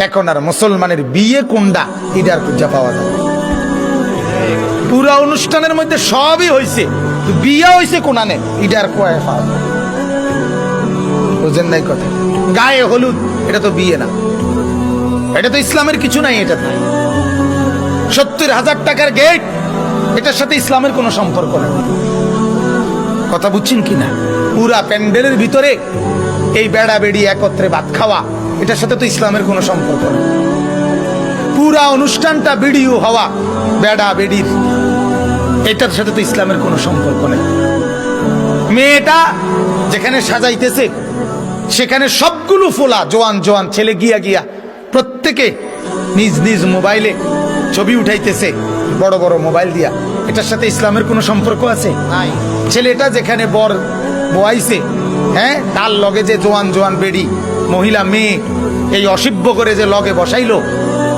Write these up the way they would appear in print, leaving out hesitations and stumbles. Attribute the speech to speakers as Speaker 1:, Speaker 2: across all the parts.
Speaker 1: এখন আর মুসলমানের বিয়ে কোনটা এটার খুঁজা পাওয়া যায়। পুরা অনুষ্ঠানের মধ্যে সবই হয়েছে, বিয়ে হয়েছে কোনানে এটার কয়ে পাওয়া যায়। বুঝেন নাই কথা? গায়ে হলুদ এটা তো বিয়ে না, এটা তো ইসলামের কিছু নাই। এটা 70,000 টাকার গেট, এটার সাথে ইসলামের কোনো সম্পর্ক নেই। কথা বুঝছেন কিনা? পুরা প্যান্ডেলের ভিতরে এই বেড়া বেড়ি একত্রে ভাত খাওয়া, এটার সাথে তো ইসলামের কোনো সম্পর্ক নেই। পুরা অনুষ্ঠানটা ভিডিও হওয়া বেড়া বেড়ির, এটার সাথে তো ইসলামের কোনো সম্পর্ক নেই। মেয়েটা যেখানে সাজাইতেছে সেখানে সবগুলো ফোলা জোয়ান জোয়ান ছেলে গিয়া গিয়া প্রত্যেকে নিজ নিজ মোবাইলে ছবি উঠাইতেছে, বড় বড় মোবাইল দিয়া। এটার সাথে ইসলামের কোনো সম্পর্ক আছে? ছেলেটা যেখানে বর বয়াইছে, হ্যাঁ, তার লগে যে জোয়ান জোয়ান বেড়ি মহিলা মেয়ে এই অসভ্য করে যে লগে বসাইলো,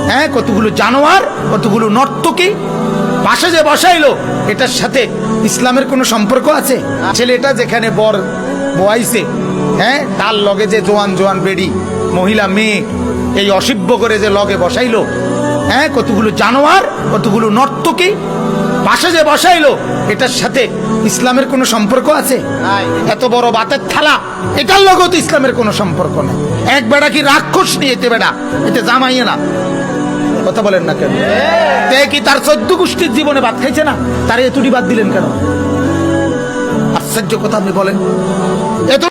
Speaker 1: হ্যাঁ, কতগুলো জানোয়ার, কতগুলো নর্তকী পাশে যে বসাইলো, এটার সাথে ইসলামের কোনো সম্পর্ক আছে? ছেলেটা যেখানে বর বয়াইছে, হ্যাঁ, তার লগে যে জোয়ান জোয়ান বেড়ি মহিলা মেয়ে এই অসভ্য করে যে লগে বসাইলো, হ্যাঁ, কতগুলো জানোয়ার, কতগুলো নর্তকী পাশে যে বসাইলো, এটার সাথে ইসলামের কোনো সম্পর্ক আছে? এত বড় বাতের থালা, এটার লগেও তো ইসলামের কোনো সম্পর্ক নেই। এক বেড়া কি রাক্ষস নিয়ে, এতে বেড়া, এতে জামাইয়ে না। কথা বলেন না কেন? কি তার 14 গোষ্ঠীর জীবনে ভাত খাইছে না? তার এতুটি বাদ দিলেন কেন? আশ্চর্য কথা আপনি বলেন। এত